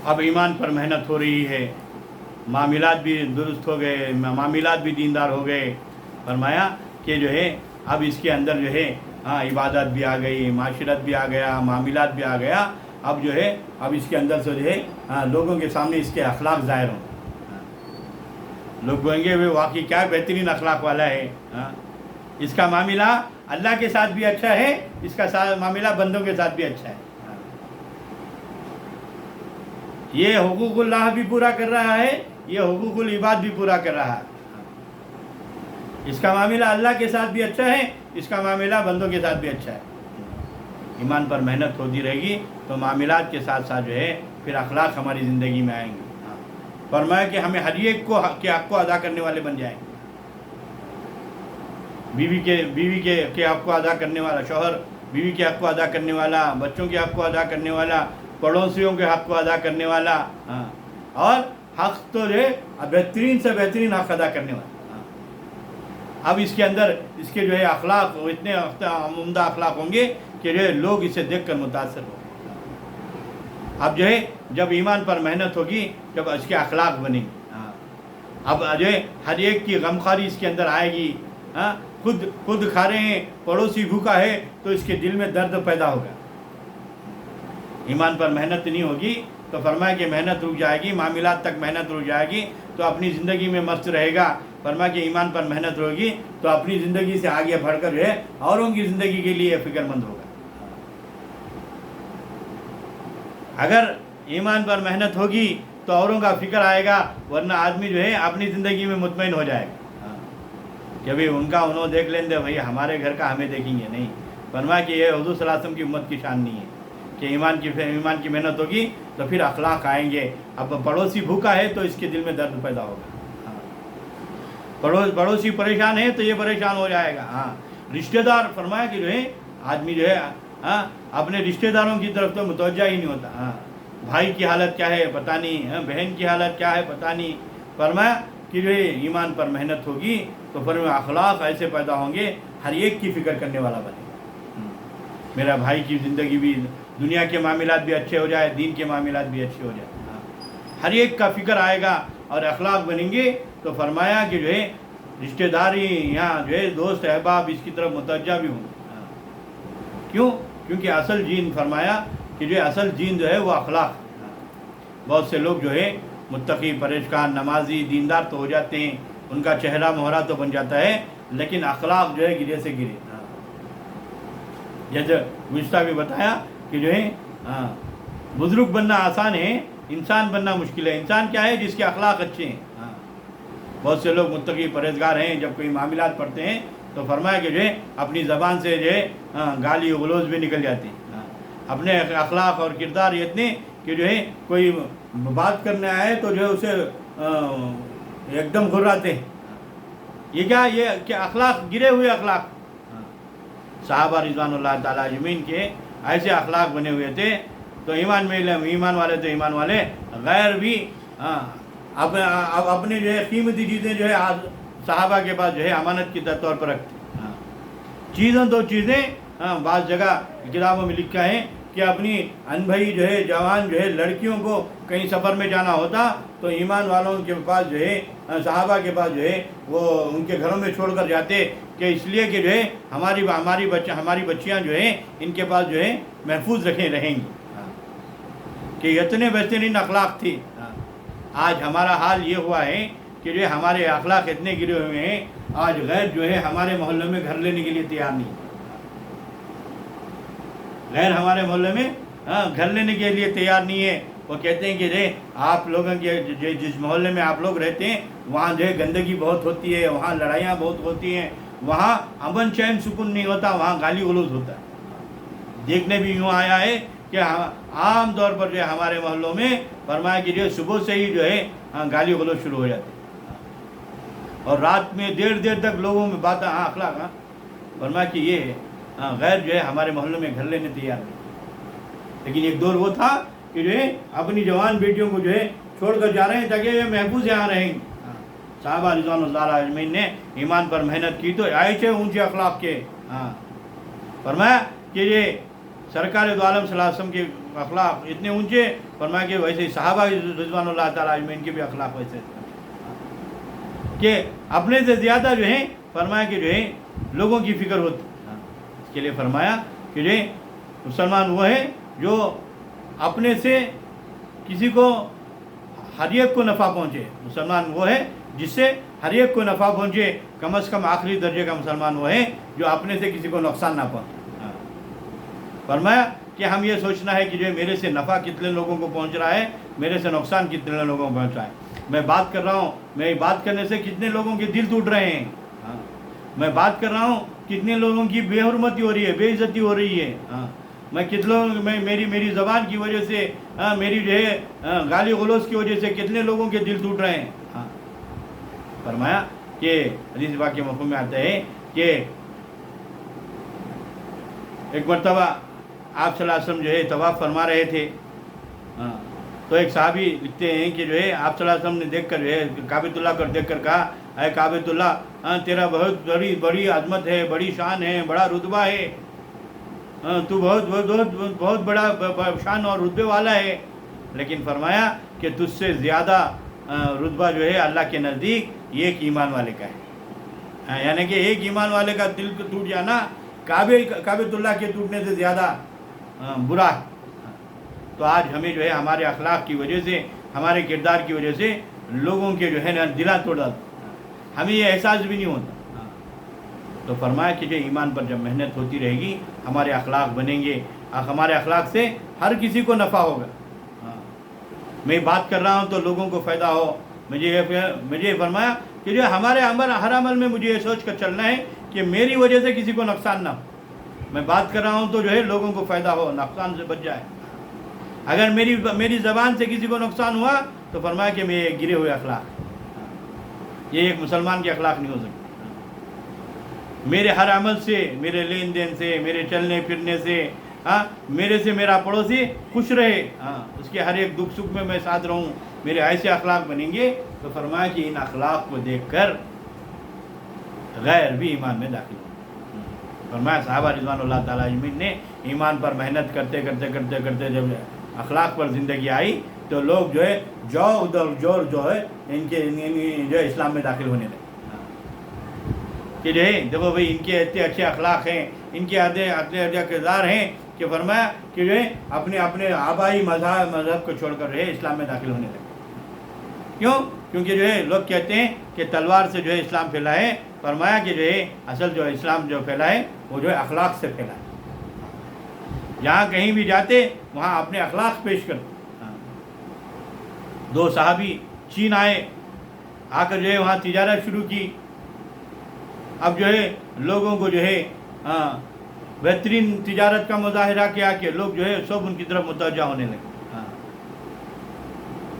اب ایمان پر محنت ہو رہی ہے، معاملات بھی درست ہو گئے، معاملات بھی دیندار ہو گئے. فرمایا کہ جو ہے اب اس کے اندر جو ہے عبادت بھی آ گئی، معاشرت بھی آ گیا، معاملات بھی آ گیا. اب جو ہے اب اس کے اندر سے جو ہے لوگوں کے سامنے اس کے اخلاق ظاہر ہوں. لوگ کہیں گے وہ واقعی کیا بہترین اخلاق والا ہے. اس کا معاملہ اللہ کے ساتھ بھی اچھا ہے، اس کا معاملہ بندوں کے ساتھ بھی اچھا ہے. یہ حقوق اللہ بھی پورا کر رہا ہے، یہ حقوق العباد بھی پورا کر رہا ہے. اس کا معاملہ اللہ کے ساتھ بھی اچھا ہے، اس کا معاملہ بندوں کے ساتھ بھی اچھا ہے. ایمان پر محنت ہوتی رہے گی تو معاملات کے ساتھ ساتھ جو ہے پھر اخلاق ہماری زندگی میں آئیں گے. فرمایا کہ ہمیں ہر ایک کے حق کو ادا کرنے والے بن جائیں. بیوی کے حق کو ادا کرنے والا، شوہر بیوی کے حق کو ادا کرنے والا، بچوں کے حق کو ادا کرنے والا، پڑوسیوں کے حق کو ادا کرنے والا، اور حق تو جو ہے بہترین سے بہترین حق ادا کرنے والا. اب اس کے اندر اس کے جو ہے اخلاق اتنے عمدہ اخلاق ہوں گے کہ جو ہے لوگ اسے دیکھ کر متاثر ہوں گے. اب جو ہے جب ایمان پر محنت ہوگی جب اس کے اخلاق بنیں گے. اب جو ہے ہر ایک کی غمخواری اس کے اندر آئے گی. خود کھا رہے ہیں، پڑوسی بھوکا ہے تو اس کے دل میں درد پیدا ہوگا. ایمان پر محنت نہیں ہوگی تو فرمایا کہ محنت رک جائے گی، معاملات تک محنت رک جائے گی تو اپنی زندگی میں مست رہے گا. فرمایا کہ ایمان پر محنت ہوگی تو اپنی زندگی سے آگے بڑھ کر جو ہے اوروں کی زندگی کے لیے فکر مند ہوگا. اگر ایمان پر محنت ہوگی تو اوروں کا فکر آئے گا، ورنہ آدمی جو ہے اپنی زندگی میں مطمئن ہو جائے گا کہ بھئی ان کا انہوں دیکھ لیں دے، بھئی ہمارے گھر کا ہمیں دیکھیں گے نہیں. فرمایا کہ یہ حضور صلی اللہ علیہ وسلم کی امت کی شان نہیں ہے کہ ایمان کی محنت ہوگی تو پھر اخلاق آئیں گے. اب پڑوسی بھوکا ہے تو اس کے دل میں درد پیدا ہوگا، پڑوسی پریشان ہے تو یہ پریشان ہو جائے گا. رشتہ دار فرمایا کہ جو ہے آدمی جو ہے اپنے رشتہ داروں کی طرف تو متوجہ ہی نہیں ہوتا. بھائی کی حالت کیا ہے پتہ نہیں، بہن کی حالت کیا ہے پتہ نہیں. فرمایا کہ جو ہے ایمان پر محنت ہوگی تو پھر اخلاق ایسے پیدا ہوں گے ہر ایک کی فکر کرنے والا بنے گا. میرا بھائی کی زندگی بھی، دنیا کے معاملات بھی اچھے ہو جائے، دین کے معاملات بھی اچھے ہو جائے. ہر ایک کا فکر آئے گا اور اخلاق بنیں گے تو فرمایا کہ جو ہے رشتہ داری یہاں جو ہے دوست احباب اس کی طرف متوجہ بھی ہوں گے. کیوں؟ کیونکہ اصل جین فرمایا کہ جو اصل جین جو ہے وہ اخلاق. بہت سے لوگ جو ہے متقی، پرہیزگار، نمازی، دیندار تو ہو جاتے ہیں، ان کا چہرہ مہرہ تو بن جاتا ہے، لیکن اخلاق جو ہے گرے سے گرے. جیسے گزشتہ بھی بتایا کہ جو ہے بزرگ بننا آسان ہے، انسان بننا مشکل ہے. انسان کیا ہے؟ جس کے اخلاق اچھے ہیں. بہت سے لوگ متقی پرہیزگار ہیں، جب کوئی معاملات پڑھتے ہیں تو فرمایا کہ جو ہے اپنی زبان سے جو ہے گالی غلوظ بھی نکل جاتے ہیں. اپنے اخلاق اور کردار اتنے کہ جو ہے کوئی بات کرنے آئے تو جو ہے اسے ایک دم گھراتے ہیں. یہ کیا؟ یہ کہ اخلاق گرے ہوئے اخلاق. صحابہ رضوان اللہ تعالیٰ اجمعین کے ایسے اخلاق بنے ہوئے تھے تو ایمان والے تو ایمان والے، غیر بھی اپنے جو ہے قیمتی چیزیں جو ہے صحابہ کے پاس جو ہے امانت کے طور پر رکھتے. چیزیں بعض جگہ کتابوں میں لکھا ہے کہ اپنی انبھئی جو ہے جوان جو ہے لڑکیوں کو کہیں سفر میں جانا ہوتا تو ایمان والوں کے پاس جو ہے صحابہ کے پاس جو ہے وہ ان کے گھروں میں چھوڑ کر جاتے کہ اس لیے کہ جو ہے ہماری بچیاں جو ہیں ان کے پاس جو ہے محفوظ رہیں گی. کہ اتنے بہترین اخلاق تھی. آج ہمارا حال یہ ہوا ہے کہ جو ہے ہمارے اخلاق اتنے گرے ہوئے ہیں، آج غیر جو ہے ہمارے محلے میں گھر لینے کے لیے تیار نہیں. غیر ہمارے محلے میں گھر لینے کے لیے تیار نہیں ہے. وہ کہتے ہیں کہ آپ لوگوں کے جس محلے میں آپ لوگ رہتے ہیں وہاں جو ہے گندگی بہت ہوتی ہے، وہاں لڑائیاں بہت ہوتی ہیں، وہاں امن چین سکون نہیں ہوتا، وہاں گالی غلوظ ہوتا ہے. دیکھنے بھی یوں آیا ہے کہ عام طور پر جو ہے ہمارے محلوں میں فرمایا کہ جو ہے صبح سے ہی جو ہے گالی غلوظ شروع ہو جاتی ہے اور رات میں دیر تک لوگوں میں باتیں اخلاق. فرمایا کہ یہ ہے غیر جو ہے ہمارے محلوں میں گھر لینے تیار نہیں. لیکن ایک دور وہ تھا کہ جو ہے اپنی جوان بیٹیوں کو جو ہے چھوڑ کر جا رہے ہیں تاکہ یہ محفوظ یہاں رہیں گے. صحابہ رضوان اللہ اجمعین نے ایمان پر محنت کی تو ایسے اونچے اخلاق کے. فرمایا کہ یہ سرکار دو عالم صلی اللہ علیہ وسلم کے अखलाक इतने ऊंचे, फरमाया कि वैसे ही सहाबा रिज़वानुल्लाह ताला अजमईन के भी अखलाक वैसे कि अपने से ज़्यादा जो है फरमाया कि जो है लोगों की फ़िक्र होती। इसके लिए फरमाया कि जो है मुसलमान वो है जो अपने से किसी को हर एक को नफ़ा पहुँचे। मुसलमान वो है जिससे हर एक को नफ़ा पहुँचे। कम से कम आखिरी दर्जे का मुसलमान वो है जो अपने से किसी को नुकसान ना पहुँचे। फरमाया कि हम ये सोचना है कि जो मेरे से नफ़ा कितने लोगों को पहुँच रहा है, मेरे से नुकसान कितने लोगों को पहुँच रहा है। मैं बात कर रहा हूँ, मैं बात करने से कितने लोगों के दिल टूट रहे हैं। मैं बात कर रहा हूँ कितने लोगों की बेहुरमती हो रही है, बेइज्जती हो रही है। मैं कितनों मेरी ज़बान की वजह से मेरी जो है गाली गलौज की वजह से कितने लोगों के दिल टूट रहे हैं। फरमाया कि हदीस पाक के मफ़हूम में आता है कि एक मरतबा आप सल्लल्लाहु अलैहि वसल्लम जो है तवाफ़ फरमा रहे थे। तो एक साहबी लिखते हैं कि जो है आप सल्लल्लाहु अलैहि वसल्लम ने देखकर जो है काबतुल्लाह को देखकर कहा, अरे काबतुल्लाह तेरा बहुत बड़ी अज़मत है, बड़ी शान है, बड़ा रुतबा है, तू बहुत बड़ा शान और रुतबे वाला है। लेकिन फरमाया कि तुझसे ज़्यादा रुतबा जो है अल्लाह के नज़दीक एक ईमान वाले का है। यानी कि एक ईमान वाले का दिल टूट जाना काबतुल्लाह के टूटने से ज़्यादा बुरा है। तो आज हमें जो है हमारे अखलाक की वजह से, हमारे किरदार की वजह से लोगों के जो है ना दिला तोड़ जाता, हमें ये एहसास भी नहीं होता। तो फरमाया कि जो ईमान पर जब मेहनत होती रहेगी हमारे अखलाक बनेंगे, हमारे अखलाक से हर किसी को नफ़ा होगा। मैं बात कर रहा हूँ तो लोगों को फ़ायदा हो। मुझे फरमाया कि जो हमारे हर अमल में मुझे ये सोच कर चलना है कि मेरी वजह से किसी को नुकसान ना हो। मैं बात कर रहा हूँ तो जो है लोगों को फ़ायदा हो, नुकसान से बच जाए। अगर मेरी ज़बान से किसी को नुकसान हुआ तो फरमाया कि मैं गिरे हुए अखलाक, ये एक मुसलमान के अखलाक नहीं हो सकते। मेरे हर अमल से, मेरे लेन देन से, मेरे चलने फिरने से, मेरे से मेरा पड़ोसी खुश रहे, उसके हर एक दुख सुख में मैं साथ रहूँ, मेरे ऐसे अखलाक बनेंगे। तो फरमाया कि इन अखलाक को देखकर गैर भी ईमान में दाखिल हो। फरमाया सहाबा रिज़वानुल्लाह ताला अजमईन ने ईमान पर मेहनत करते करते जब अखलाक पर ज़िंदगी आई तो लोग जो है जोर जो है इनके जो है इस्लाम में दाखिल होने लगे। कि जो है देखो भाई इनके इतने अच्छे अखलाक हैं, इनके अच्छे किरदार हैं कि फरमाया कि जो है अपने आबाई मज़हब को छोड़कर जो है इस्लाम में दाखिल होने लगे। क्यों? क्योंकि जो है लोग कहते हैं कि तलवार से जो है इस्लाम फैला है। फरमाया कि जो है असल जो इस्लाम जो फैला है वो जो है अखलाक से फैला है। जहाँ कहीं भी जाते वहाँ अपने अखलाक पेश करते। दो साहबी चीन आए, आकर जो है वहाँ तिजारत शुरू की। अब जो है लोगों को जो है बेहतरीन तिजारत का मुजाहिरा किया कि लोग जो है सब उनकी तरफ मुतवज्जा होने लगे।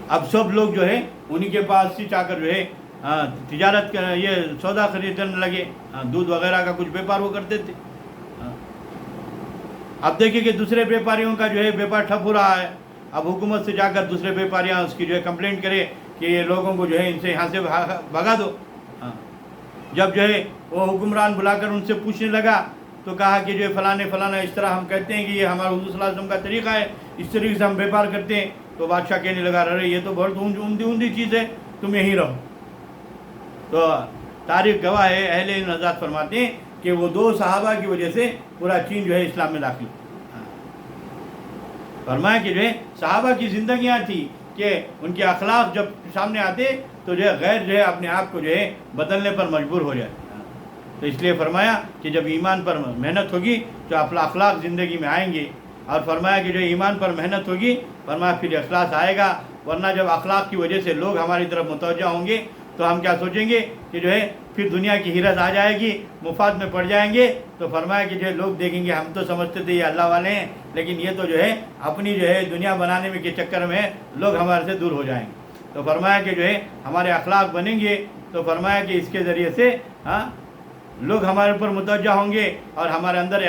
अब सब लोग जो है उन्हीं के पास से जाकर जो है तिजारत का ये सौदा खरीदने लगे। दूध वगैरह का कुछ व्यापार वो करते थे। अब देखिए कि दूसरे व्यापारियों का जो है व्यापार ठप हो रहा है। अब हुकूमत से जाकर दूसरे व्यापारियाँ उसकी जो है कंप्लेंट करे कि ये लोगों को जो है इनसे यहाँ से भगा दो। जब जो है वो हुक्मरान बुलाकर उनसे पूछने लगा तो कहा कि जो है फलाना इस तरह हम कहते हैं कि ये हमारा हुज़ूर सल्लल्लाहु अलैहि वसल्लम का तरीक़ा है, इस तरीके से हम व्यापार करते हैं। तो बादशाह कहने लगा, अरे ये तो बहुत ऊंधी चीज़ है, तुम यहीं रहो। तो तारीख़ गवाह है, अहले इल्म हज़रात फरमाते हैं कि वो दो सहाबा की वजह से पूरा चीन जो है इस्लाम में दाखिल। फरमाया कि जो है सहाबा की ज़िंदगियाँ थी कि उनके अखलाक जब सामने आते तो जो है गैर जो है अपने आप को जो है बदलने पर मजबूर हो जाए। तो इसलिए फरमाया कि जब ईमान पर मेहनत होगी तो अपना अखलाक ज़िंदगी में आएंगे। और फरमाया कि जो ईमान पर मेहनत होगी फरमाया फिर इखलास आएगा। वरना जब अखलाक की वजह से लोग हमारी तरफ मुतवज्जा होंगे तो हम क्या सोचेंगे कि जो है फिर दुनिया की हिरस आ जाएगी, मुफाद में पड़ जाएंगे। तो फरमाया कि जो है लोग देखेंगे हम तो समझते थे ये अल्लाह वाले हैं, लेकिन ये तो जो है अपनी जो है दुनिया बनाने में के चक्कर में लोग हमारे से दूर हो जाएंगे। तो फरमाया कि जो है हमारे अखलाक बनेंगे तो फरमाया कि इसके ज़रिए से लोग हमारे ऊपर मुतवज्जा होंगे और हमारे अंदर